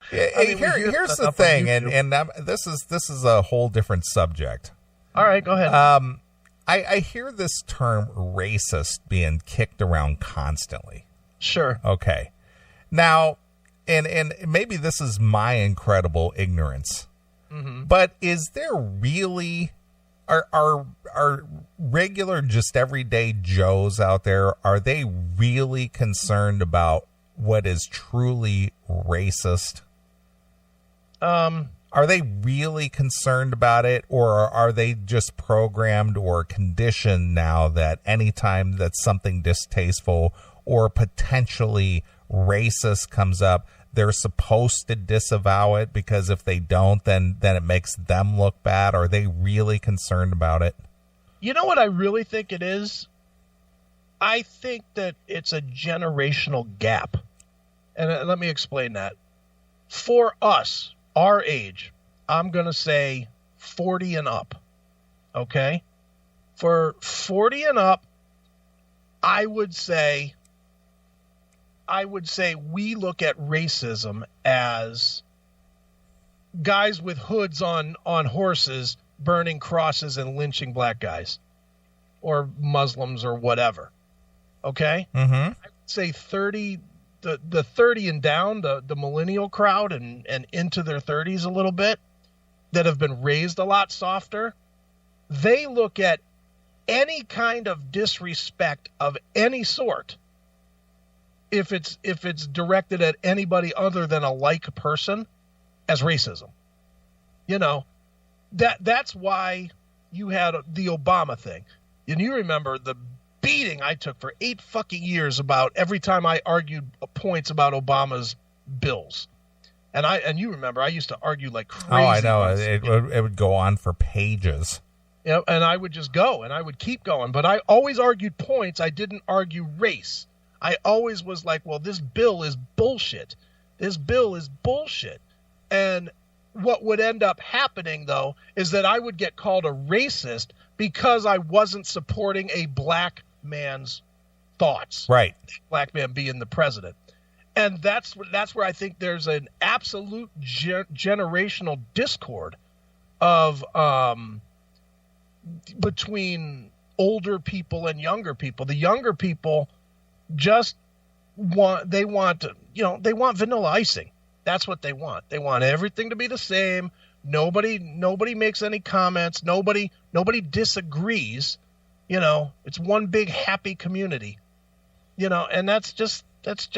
Here's the thing, and this is a whole different subject. All right, go ahead. I hear this term racist being kicked around constantly. Sure. Okay. Now, and maybe this is my incredible ignorance, but is there really, are regular, just everyday Joes out there, are they really concerned about what is truly racist? Are they really concerned about it, or are they just programmed or conditioned now that anytime that something distasteful or potentially racist comes up, they're supposed to disavow it, because if they don't, then it makes them look bad? Are they really concerned about it? You know what I really think it is? I think that it's a generational gap. And let me explain that. For us, our age, I'm going to say 40 and up, okay? For 40 and up, I would say we look at racism as guys with hoods on horses burning crosses and lynching black guys or Muslims or whatever, okay? Mm-hmm. I would say 30... The 30 and down, the millennial crowd and into their 30s a little bit, that have been raised a lot softer, they look at any kind of disrespect of any sort, if it's directed at anybody other than a like person, as racism. You know, that's why you had the Obama thing. And you remember the beating I took for 8 fucking years about every time I argued points about Obama's bills. And you remember, I used to argue like crazy. Oh, I know. It would go on for pages. You know, and I would just go, and I would keep going. But I always argued points. I didn't argue race. I always was like, well, this bill is bullshit. This bill is bullshit. And what would end up happening, though, is that I would get called a racist because I wasn't supporting a black man's thoughts. Right. Black man being the president. And that's where I think there's an absolute generational discord of between older people and younger people. The younger people just want vanilla icing. That's what they want. They want everything to be the same. Nobody makes any comments. Nobody disagrees. You know, it's one big happy community. You know, and that's just it's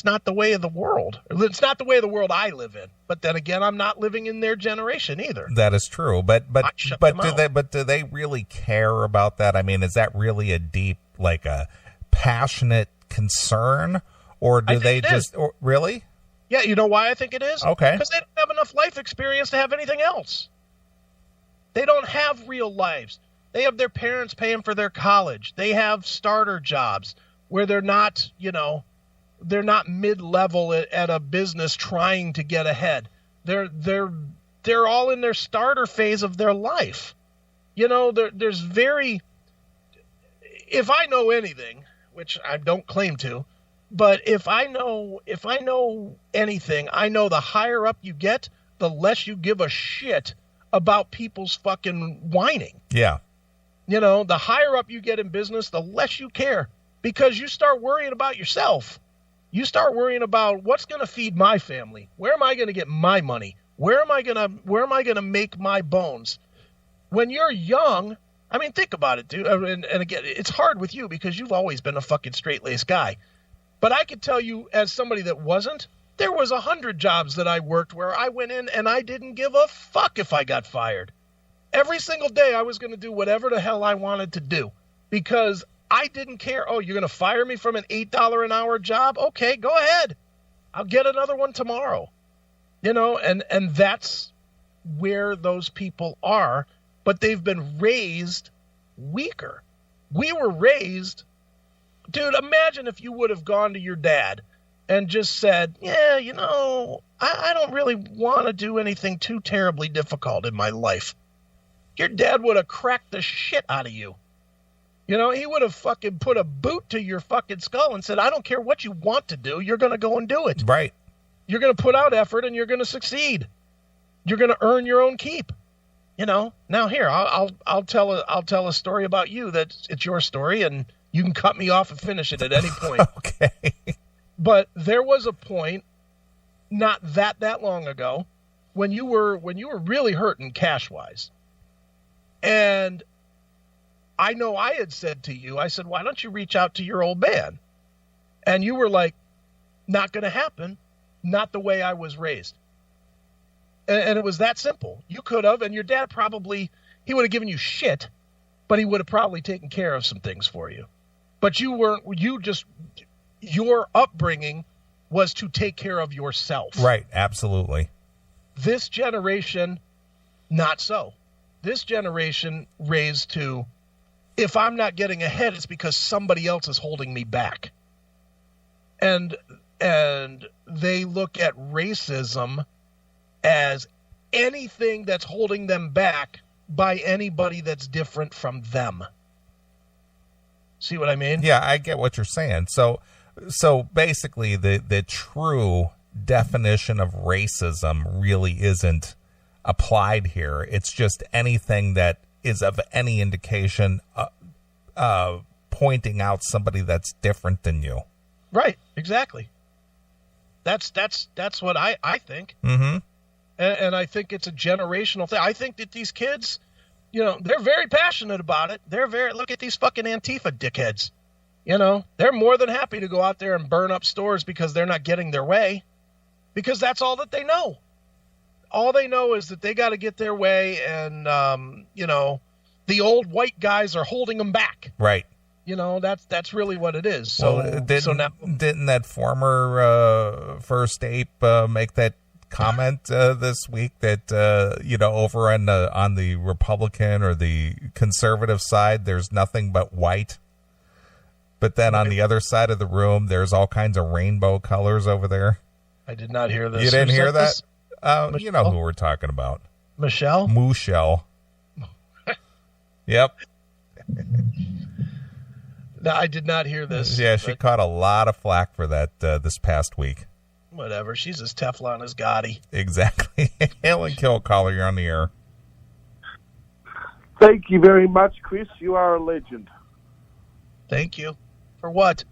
not the way of the world. It's not the way of the world I live in. But then again, I'm not living in their generation either. That is true. But do they really care about that? I mean, is that really a deep, like a passionate concern, or do they just really? Yeah, you know why I think it is? Okay. Because they don't have enough life experience to have anything else. They don't have real lives. They have their parents paying for their college. They have starter jobs where they're not mid-level at a business trying to get ahead. They're all in their starter phase of their life. You know, if I know anything, which I don't claim to, but if I know anything, I know the higher up you get, the less you give a shit about people's fucking whining. Yeah. You know, the higher up you get in business, the less you care, because you start worrying about yourself. You start worrying about what's going to feed my family. Where am I going to get my money? Where am I going to make my bones? When you're young, I mean, think about it, dude. And again, it's hard with you because you've always been a fucking straight-laced guy. But I could tell you, as somebody that wasn't, there was 100 jobs that I worked where I went in and I didn't give a fuck if I got fired. Every single day I was going to do whatever the hell I wanted to do because I didn't care. Oh, you're going to fire me from an $8 an hour job? Okay, go ahead. I'll get another one tomorrow. You know, and that's where those people are, but they've been raised weaker. We were raised, dude, imagine if you would have gone to your dad and just said, yeah, you know, I don't really want to do anything too terribly difficult in my life. Your dad would have cracked the shit out of you. You know, he would have fucking put a boot to your fucking skull and said, I don't care what you want to do. You're going to go and do it. Right. You're going to put out effort and you're going to succeed. You're going to earn your own keep. Now here, I'll tell a story about you that it's your story, and you can cut me off and finish it at any point. Okay. But there was a point not that long ago when you were really hurting cash wise. And I know I had said to you, I said, why don't you reach out to your old man? And you were like, not going to happen. Not the way I was raised. And it was that simple. You could have, and your dad probably, he would have given you shit, but he would have probably taken care of some things for you. But your upbringing was to take care of yourself. Right, absolutely. This generation, not so. This generation raised to, if I'm not getting ahead, it's because somebody else is holding me back. And they look at racism as anything that's holding them back by anybody that's different from them. See what I mean? Yeah, I get what you're saying. So basically the true definition of racism really isn't applied here. It's just anything that is of any indication pointing out somebody that's different than you. Right, exactly. That's what I think. Mm-hmm. And I think it's a generational thing. I think that these kids, they're very passionate about it. Look at these fucking Antifa dickheads. They're more than happy to go out there and burn up stores because they're not getting their way, because that's all that they know. All they know is that they got to get their way, and, the old white guys are holding them back. Right. That's really what it is. So, didn't that former First Ape make that comment this week that over on the Republican or the conservative side there's nothing but white, but then on the other side of the room there's all kinds of rainbow colors over there? I did not hear this. You didn't hear that? You know who we're talking about. Michelle? Mooshell. Yep. No, I did not hear this. Yeah, she caught a lot of flack for that this past week. Whatever. She's as Teflon as Gotti. Exactly. Hail and kill, caller. You're on the air. Thank you very much, Chris. You are a legend. Thank you. For what?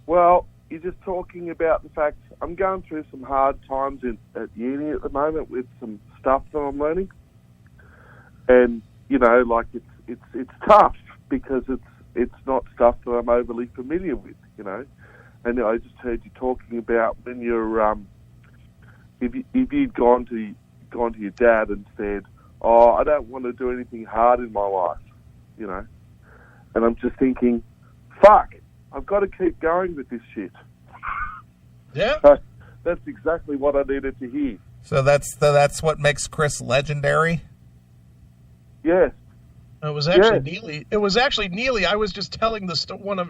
Well, you're just talking about the fact I'm going through some hard times at uni at the moment with some stuff that I'm learning. And, it's tough because it's not stuff that I'm overly familiar with, And I just heard you talking about when you're, if you'd gone to your dad and said, "Oh, I don't want to do anything hard in my life," And I'm just thinking, "Fuck, I've got to keep going with this shit." Yeah, so that's exactly what I needed to hear. So that's what makes Chris legendary. Yes. It was actually Neely. It was actually Neely. I was just telling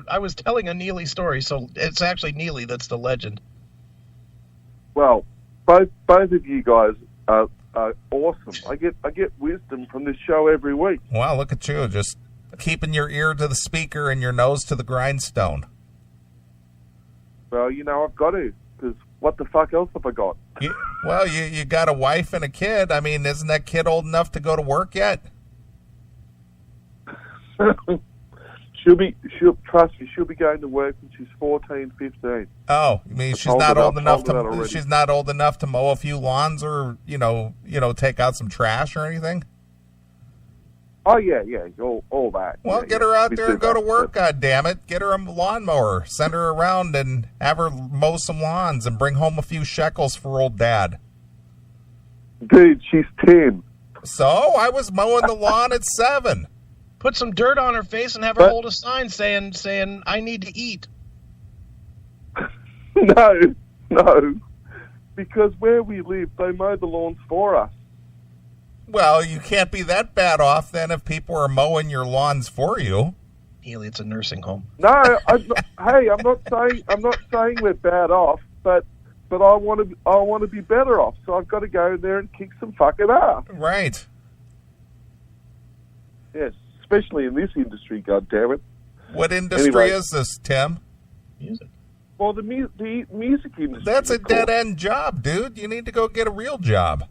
I was telling a Neely story, so it's actually Neely that's the legend. Well, both of you guys are awesome. I get wisdom from this show every week. Wow, look at you, just keeping your ear to the speaker and your nose to the grindstone. Well, I've got to, because what the fuck else have I got? You got a wife and a kid. I mean, isn't that kid old enough to go to work yet? She'll be going to work when she's 14, 15. Oh, you mean she's not old enough to mow a few lawns or, take out some trash or anything? Oh, yeah, all that. Well, get her out there and go to work, goddammit. Get her a lawnmower. Send her around and have her mow some lawns and bring home a few shekels for old dad. Dude, she's 10. So, I was mowing the lawn at 7. Put some dirt on her face and have her hold a sign saying, "I need to eat." No. Because where we live, they mow the lawns for us. Well, you can't be that bad off then if people are mowing your lawns for you. Neely, it's a nursing home. No, hey, I'm not saying we're bad off, but I want to be better off. So I've got to go in there and kick some fucking ass. Right. Yes, especially in this industry. God damn it. What industry is this, Tim? Music. Well, the music industry. That's a of course. dead-end job, dude. You need to go get a real job.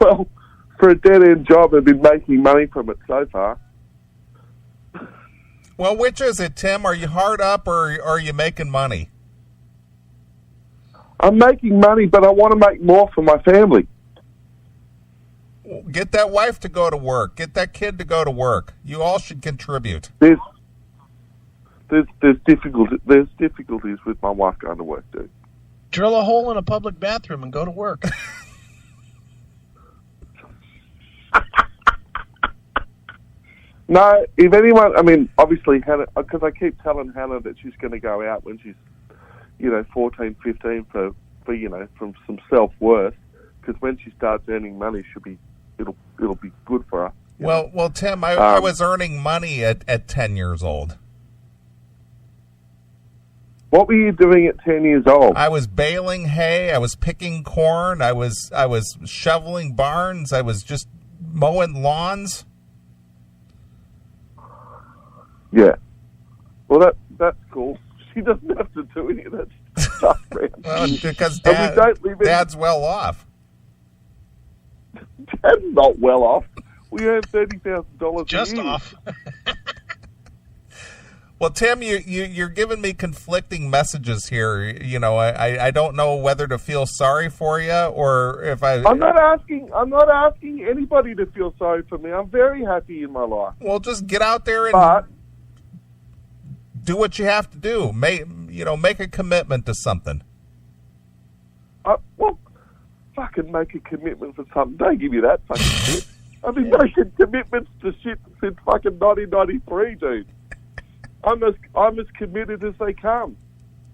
Well, for a dead-end job, I've been making money from it so far. Well, which is it, Tim? Are you hard up or are you making money? I'm making money, but I want to make more for my family. Get that wife to go to work. Get that kid to go to work. You all should contribute. There's difficulties with my wife going to work, dude. Drill a hole in a public bathroom and go to work. No, if anyone, I mean, obviously, Hannah, because I keep telling Hannah that she's going to go out when she's, 14, 15 for from some self-worth, because when she starts earning money, it'll be good for her. Well, Tim, I was earning money at 10 years old. What were you doing at 10 years old? I was baling hay. I was picking corn. I was shoveling barns. I was just mowing lawns. Yeah. Well, that's cool. She doesn't have to do any of that stuff, man. Well, because And we don't live in- Dad's well off. Dad's not well off. We earn $30,000 Just a year. off. Well, Tim, you're giving me conflicting messages here. I don't know whether to feel sorry for you or if I'm not asking anybody to feel sorry for me. I'm very happy in my life. Well, just get out there and But do what you have to do. Make a commitment to something. fucking make a commitment for something. Don't give you that fucking shit. I've been making commitments to shit since fucking 1993, dude. I'm as committed as they come.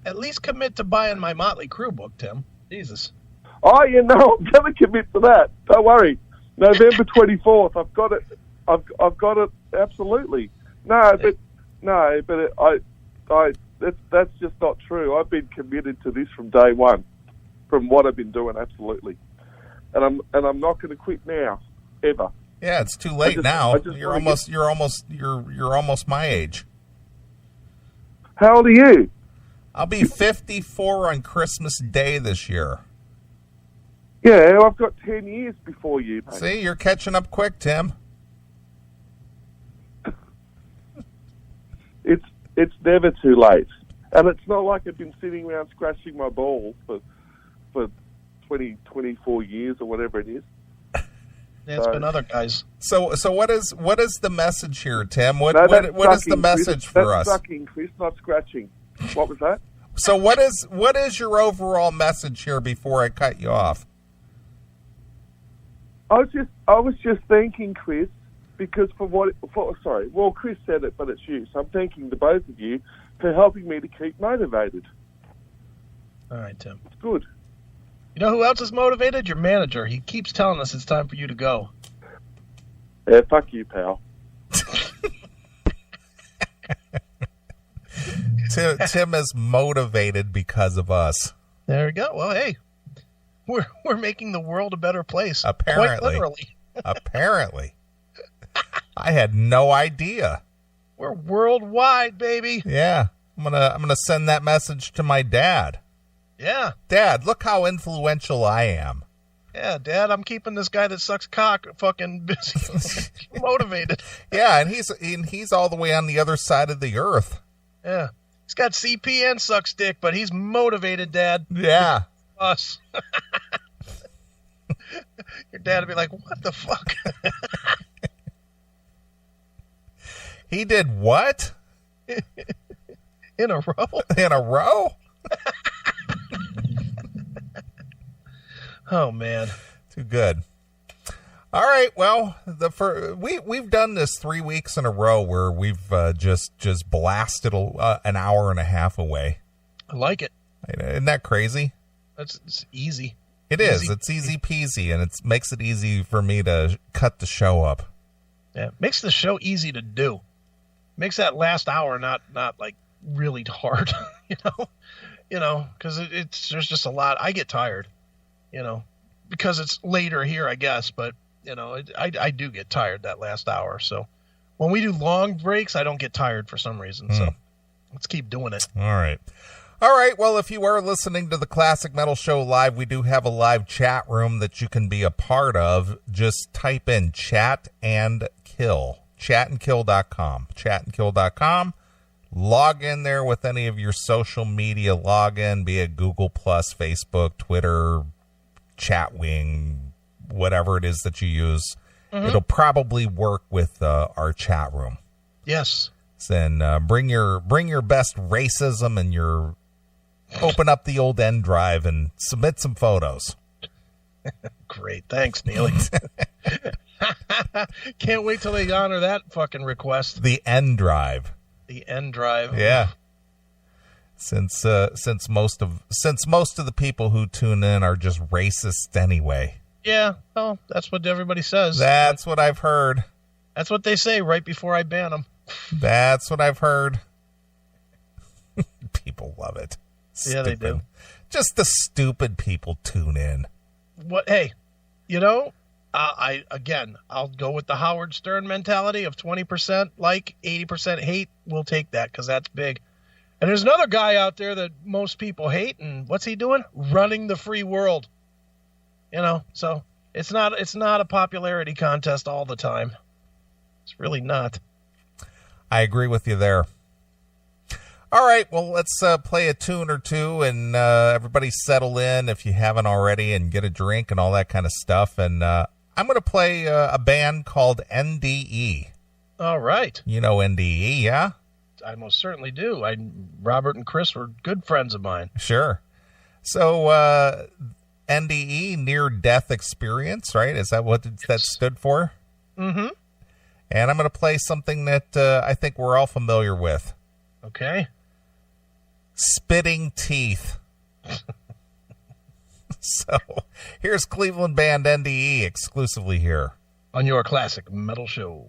At least commit to buying my Motley Crue book, Tim. Jesus. Oh, I'm going to commit to that. Don't worry. November 24th, I've got it. I've got it. Absolutely. That's just not true. I've been committed to this from day one, from what I've been doing. Absolutely, and I'm not going to quit now, ever. Yeah, it's too late now. You're almost my age. How old are you? I'll be 54 on Christmas Day this year. Yeah, I've got 10 years before you, mate. See, you're catching up quick, Tim. It's never too late. And it's not like I've been sitting around scratching my balls for 20, 24 years or whatever it is. It's been other guys. So what is the message here, Tim? What That's is the message Chris. for us? That's sucking, Chris, not scratching. What was that? So what is your overall message here before I cut you off? I was just thanking Chris because Chris said it, but it's you. So I'm thanking the both of you for helping me to keep motivated. All right, Tim. It's good. You know who else is motivated? Your manager. He keeps telling us it's time for you to go. Yeah, fuck you, pal. Tim is motivated because of us. There we go. Well, hey, we're making the world a better place. Apparently. Quite literally. Apparently. I had no idea. We're worldwide, baby. Yeah. I'm gonna send that message to my dad. Yeah. Dad, look how influential I am. Yeah, Dad, I'm keeping this guy that sucks cock fucking busy. Motivated. Yeah, and he's all the way on the other side of the earth. Yeah. He's got CP and sucks dick, but he's motivated, Dad. Yeah. Us. Your dad would be like, what the fuck? He did what? In a row? In a row? Oh, man. Too good. All right. Well, we've done this 3 weeks in a row where we've just blasted an hour and a half away. I like it. Isn't that crazy? It's easy. It is. It's easy peasy, and it makes it easy for me to cut the show up. Yeah, makes the show easy to do. Makes that last hour not like really hard, because there's just a lot. I get tired, because it's later here, I guess, but I do get tired that last hour. So when we do long breaks, I don't get tired for some reason. So Let's keep doing it. All right. All right. Well, if you are listening to the Classic Metal Show live, we do have a live chat room that you can be a part of. Just type in Chat and Kill. Chatandkill.com. Chatandkill.com. Log in there with any of your social media login, be it Google Plus, Facebook, Twitter, Chatwing, whatever it is that you use. It'll probably work with our chat room. Yes. Then bring your best racism and your open up the old N drive and submit some photos. Great. Thanks, Neely. Can't wait till they honor that fucking request. The N drive. The N drive. Yeah. Since most of the people who tune in are just racist anyway. Yeah. Well, that's what everybody says. That's what I've heard. That's what they say right before I ban them. That's what I've heard. People love it. Yeah, they do. Just the stupid people tune in. What? Hey, I'll go with the Howard Stern mentality of 20% like, 80% hate. We'll take that because that's big. And there's another guy out there that most people hate, and what's he doing? Running the free world. So it's not a popularity contest all the time. It's really not. I agree with you there. All right, well, let's play a tune or two, and everybody settle in if you haven't already, and get a drink and all that kind of stuff. And I'm going to play a band called NDE. All right. You know NDE, yeah? I most certainly do. Robert and Chris were good friends of mine. Sure. So NDE, Near Death Experience, right? Is that what that stood for? Mm-hmm. And I'm going to play something that I think we're all familiar with. Okay. Spitting Teeth. So here's Cleveland band NDE exclusively here on your Classic Metal Show.